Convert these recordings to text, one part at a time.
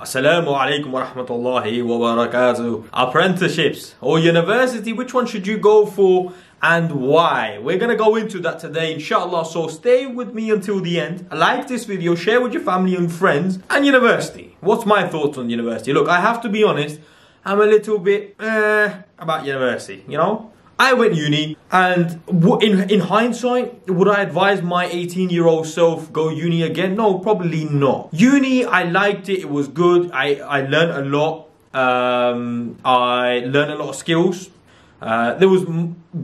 Assalamu alaikum wa rahmatullahi wa barakatuh. Apprenticeships or university, which one should you go for and why? We're going to go into that today, inshallah. So stay with me until the end. Like this video, share with your family and friends. And university. What's my thoughts on university? Look, I have to be honest, I'm a little bit about university, you know? I went uni, and in hindsight, would I advise my 18-year-old self go uni again? No, probably not. Uni, I liked it. It was good. I learned a lot. I learned a lot of skills. There was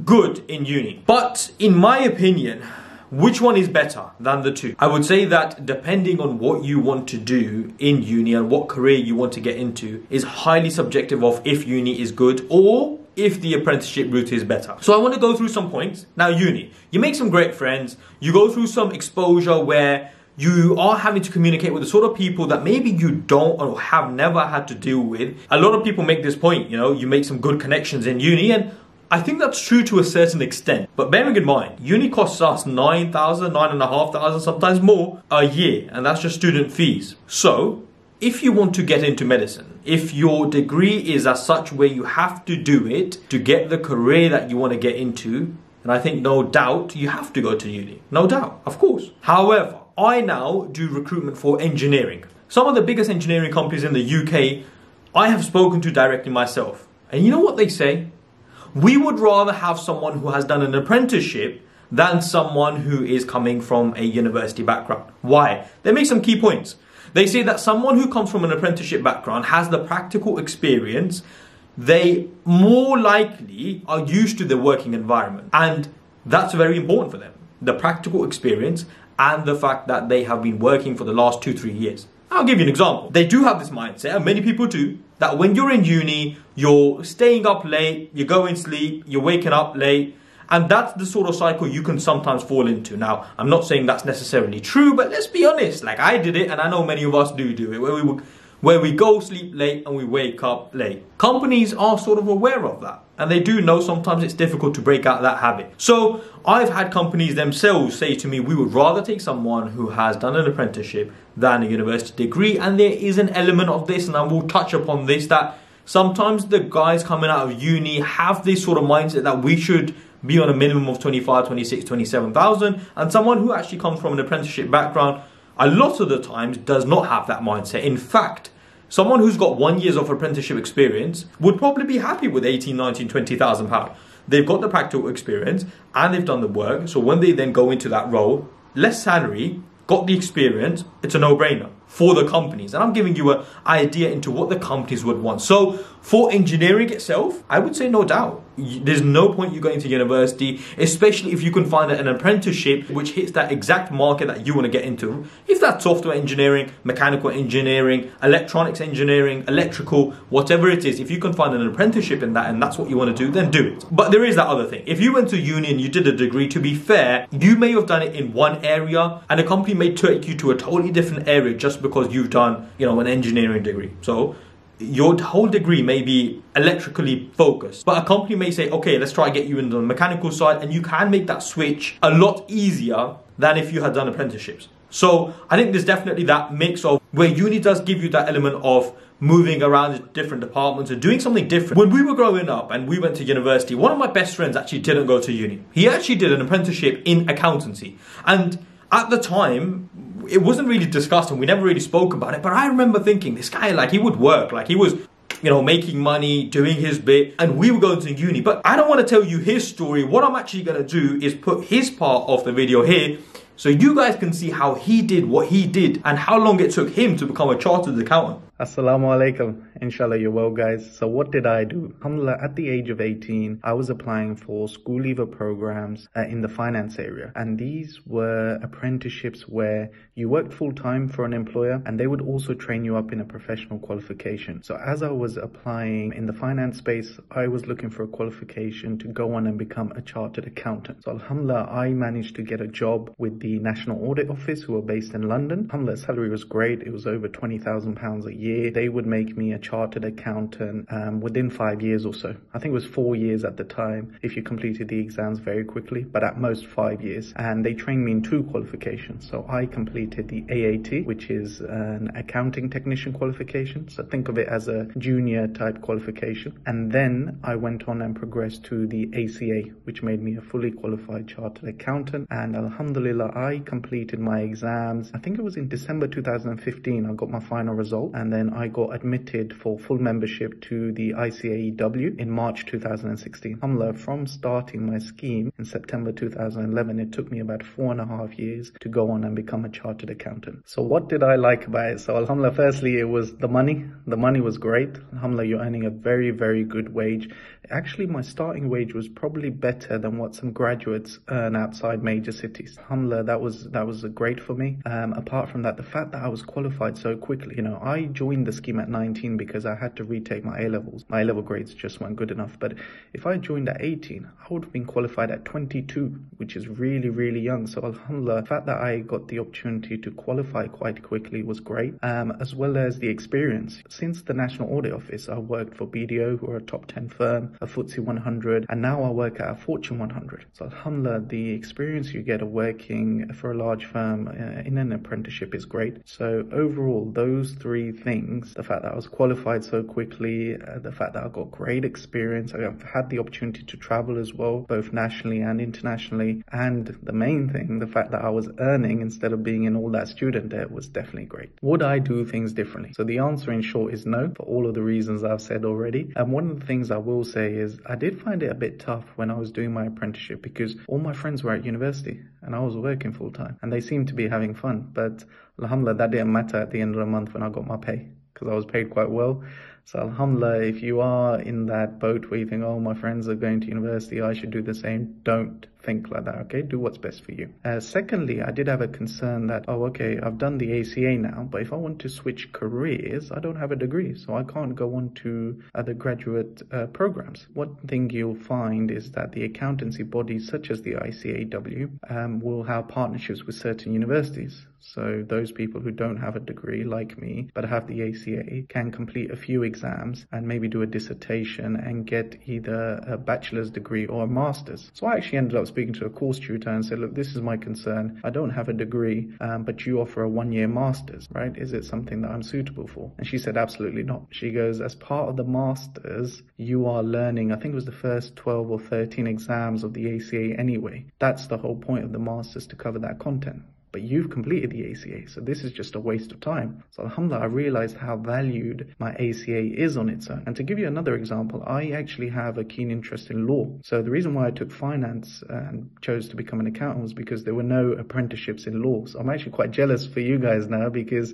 good in uni. But in my opinion, which one is better than the two? I would say that depending on what you want to do in uni and what career you want to get into is highly subjective of if uni is good or if the apprenticeship route is better. So I want to go through some points. Now, uni, you make some great friends, you go through some exposure where you are having to communicate with the sort of people that maybe you don't or have never had to deal with. A lot of people make this point, you know, you make some good connections in uni, and I think that's true to a certain extent. But bearing in mind, uni costs us 9,000, 9,500, sometimes more a year, and that's just student fees. So if you want to get into medicine, if your degree is as such where you have to do it to get the career that you want to get into, and I think no doubt you have to go to uni. No doubt, of course. However, I now do recruitment for engineering. Some of the biggest engineering companies in the UK, I have spoken to directly myself. And you know what they say? We would rather have someone who has done an apprenticeship than someone who is coming from a university background. Why? They make some key points. They say that someone who comes from an apprenticeship background has the practical experience. They more likely are used to the working environment. And that's very important for them. The practical experience and the fact that they have been working for the last 2-3 years. I'll give you an example. They do have this mindset, and many people do, that when you're in uni, you're staying up late, you're going to sleep, you're waking up late, and that's the sort of cycle you can sometimes fall into. Now, I'm not saying that's necessarily true, but let's be honest. Like, I did it, and I know many of us do it, where we go sleep late and we wake up late. Companies are sort of aware of that, and they do know sometimes it's difficult to break out that habit. So I've had companies themselves say to me, we would rather take someone who has done an apprenticeship than a university degree. And there is an element of this, and I will touch upon this, that sometimes the guys coming out of uni have this sort of mindset that we should be on a minimum of 25, 26, 27,000, and someone who actually comes from an apprenticeship background a lot of the times does not have that mindset. In fact, someone who's got 1 year of apprenticeship experience would probably be happy with 18, 19, 20,000 pounds. They've got the practical experience and they've done the work. So when they then go into that role, less salary, got the experience, it's a no-brainer for the companies. And I'm giving you an idea into what the companies would want. So for engineering itself, I would say no doubt. There's no point you going to university, especially if you can find an apprenticeship which hits that exact market that you want to get into. If that's software engineering, mechanical engineering, electronics engineering, electrical, whatever it is, if you can find an apprenticeship in that and that's what you want to do, then do it. But there is that other thing. If you went to uni and you did a degree, to be fair, you may have done it in one area and a company may take you to a totally different area just because you've done, you know, an engineering degree. So your whole degree may be electrically focused, but a company may say, okay, let's try to get you into the mechanical side, and you can make that switch a lot easier than if you had done apprenticeships. So I think there's definitely that mix of where uni does give you that element of moving around different departments and doing something different. When we were growing up and we went to university, one of my best friends actually didn't go to uni. He actually did an apprenticeship in accountancy. And at the time, it wasn't really discussed and we never really spoke about it. But I remember thinking, this guy, like, he would work. Like, he was, you know, making money, doing his bit, and we were going to uni. But I don't want to tell you his story. What I'm actually going to do is put his part of the video here so you guys can see how he did what he did and how long it took him to become a chartered accountant. Assalamu alaikum. Inshallah you're well, guys. So what did I do? Alhamdulillah, at the age of 18, I was applying for school leaver programs in the finance area. And these were apprenticeships where you worked full time for an employer and they would also train you up in a professional qualification. So as I was applying in the finance space, I was looking for a qualification to go on and become a chartered accountant. So alhamdulillah, I managed to get a job with the National Audit Office, who are based in London. Alhamdulillah, salary was great. It was over £20,000 a year. year, they would make me a chartered accountant within 5 years or so. I think it was 4 years at the time if you completed the exams very quickly, but at most 5 years. And they trained me in 2 qualifications. So I completed the AAT, which is an accounting technician qualification. So think of it as a junior type qualification. And then I went on and progressed to the ACA, which made me a fully qualified chartered accountant. And alhamdulillah, I completed my exams. I think it was in December 2015, I got my final result. And then I got admitted for full membership to the ICAEW in March 2016. Alhamdulillah, from starting my scheme in September 2011, it took me about 4.5 years to go on and become a chartered accountant. So what did I like about it? So alhamdulillah, firstly, it was the money. The money was great. Alhamdulillah, you're earning a very, very good wage. Actually, my starting wage was probably better than what some graduates earn outside major cities. Alhamdulillah, that was great for me. Apart from that, the fact that I was qualified so quickly, I joined the scheme at 19 because I had to retake my A-levels. My A-level grades just weren't good enough. But if I joined at 18, I would have been qualified at 22, which is really, really young. So alhamdulillah, the fact that I got the opportunity to qualify quite quickly was great, as well as the experience. Since the National Audit Office, I worked for BDO, who are a top 10 firm, a FTSE 100, and now I work at a Fortune 100. So alhamdulillah, the experience you get of working for a large firm in an apprenticeship is great. So overall, those 3 things, the fact that I was qualified so quickly, the fact that I got great experience, I've had the opportunity to travel as well, both nationally and internationally, and the main thing, the fact that I was earning instead of being in all that student debt, was definitely great. Would I do things differently? So the answer in short is no, for all of the reasons I've said already. And one of the things I will say is I did find it a bit tough when I was doing my apprenticeship because all my friends were at university and I was working full time and they seemed to be having fun. But alhamdulillah, that didn't matter at the end of the month when I got my pay, because I was paid quite well. So alhamdulillah, if you are in that boat where you think, oh, my friends are going to university, I should do the same, don't think like that, okay? Do what's best for you. Secondly, I did have a concern that, oh, okay, I've done the ACA now, but if I want to switch careers, I don't have a degree, so I can't go on to other graduate programs. One thing you'll find is that the accountancy bodies such as the ICAEW will have partnerships with certain universities. So those people who don't have a degree like me, but have the ACA, can complete a few exams and maybe do a dissertation and get either a bachelor's degree or a master's. So I actually ended up speaking to a course tutor and said, look, this is my concern. I don't have a degree, but you offer a 1-year master's, right? Is it something that I'm suitable for? And she said, absolutely not. She goes, as part of the master's, you are learning, I think it was the first 12 or 13 exams of the ACA anyway. That's the whole point of the master's, to cover that content. But you've completed the ACA, so this is just a waste of time. So alhamdulillah, I realized how valued my ACA is on its own. And to give you another example, I actually have a keen interest in law. So the reason why I took finance and chose to become an accountant was because there were no apprenticeships in law. So I'm actually quite jealous for you guys now, because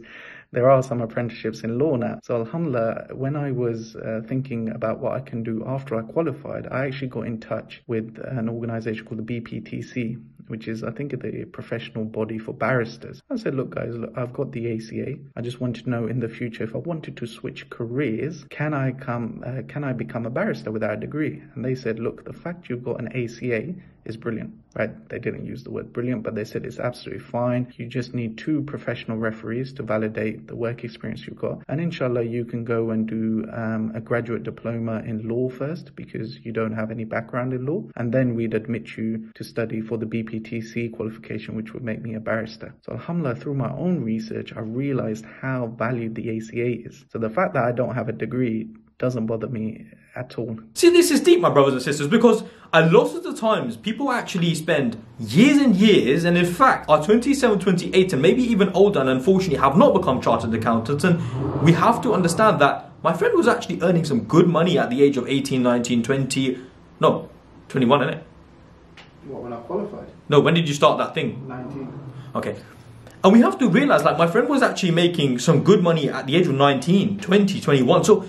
there are some apprenticeships in law now. So alhamdulillah, when I was thinking about what I can do after I qualified, I actually got in touch with an organization called the BPTC, which is, I think, the professional body for barristers. I said, look guys, look, I've got the ACA. I just wanted to know in the future, if I wanted to switch careers, can I become a barrister without a degree? And they said, look, the fact you've got an ACA is brilliant, right? They didn't use the word brilliant, but they said it's absolutely fine. You just need 2 professional referees to validate the work experience you've got. And inshallah, you can go and do a graduate diploma in law first, because you don't have any background in law. And then we'd admit you to study for the BPTC qualification, which would make me a barrister. So alhamdulillah, through my own research, I realized how valued the ACA is. So the fact that I don't have a degree doesn't bother me at all. See, this is deep, my brothers and sisters, because a lot of the times people actually spend years and years, and in fact are 27, 28 and maybe even older, and unfortunately have not become chartered accountants. And we have to understand that my friend was actually earning some good money at the age of 18, 19, 20, no, 21, isn't it? What, when I qualified? No, when did you start that thing? 19. Okay. And we have to realize, like, my friend was actually making some good money at the age of 19, 20, 21. So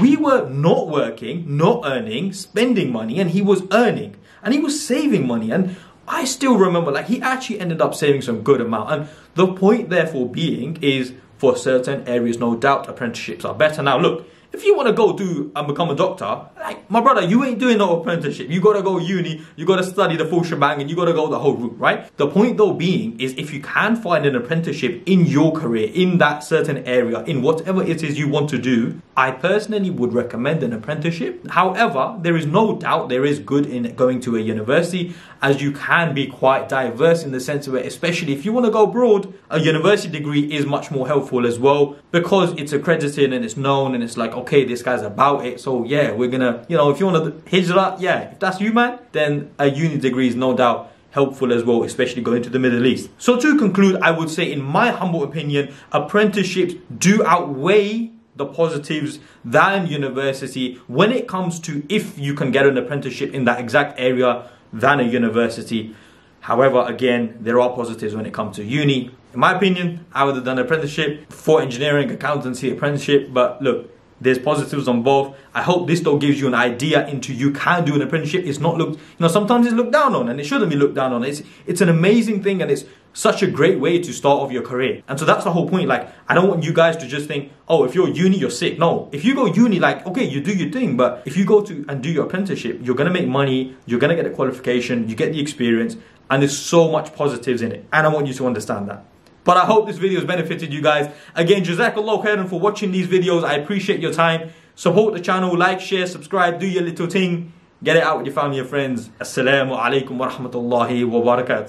we were not working, not earning, spending money, and he was earning and he was saving money. And I still remember, like, he actually ended up saving some good amount. And the point therefore being is, for certain areas, no doubt, apprenticeships are better. Now, look, If you want to go do and become a doctor, like, my brother, you ain't doing no apprenticeship. You got to go uni, you got to study the full shebang, and you got to go the whole route, right? The point though being is, if you can find an apprenticeship in your career, in that certain area, in whatever it is you want to do, I personally would recommend an apprenticeship. However, there is no doubt there is good in going to a university, as you can be quite diverse in the sense of it, especially if you want to go abroad, a university degree is much more helpful as well, because it's accredited and it's known and it's like, okay, this guy's about it. So yeah, we're gonna, you know, if you want to hijrah, yeah, if that's you, man, then a uni degree is no doubt helpful as well, especially going to the Middle East. So to conclude, I would say, in my humble opinion, apprenticeships do outweigh the positives than university when it comes to if you can get an apprenticeship in that exact area than a university. However, again, there are positives when it comes to uni. In my opinion, I would have done an apprenticeship for engineering, accountancy, apprenticeship, but look, there's positives on both. I hope this though gives you an idea into you can do an apprenticeship. It's not looked, you know, sometimes it's looked down on, and it shouldn't be looked down on. It's an amazing thing, and it's such a great way to start off your career. And so that's the whole point. Like, I don't want you guys to just think, oh, if you're uni, you're sick. No, if you go uni, like, okay, you do your thing, but if you go to and do your apprenticeship, you're gonna make money, you're gonna get a qualification, you get the experience, and there's so much positives in it. And I want you to understand that. But I hope this video has benefited you guys. Again, Jazakallah khairan for watching these videos. I appreciate your time. Support the channel, like, share, subscribe, do your little thing. Get it out with your family and friends. Assalamu alaikum wa rahmatullahi wa barakatuh.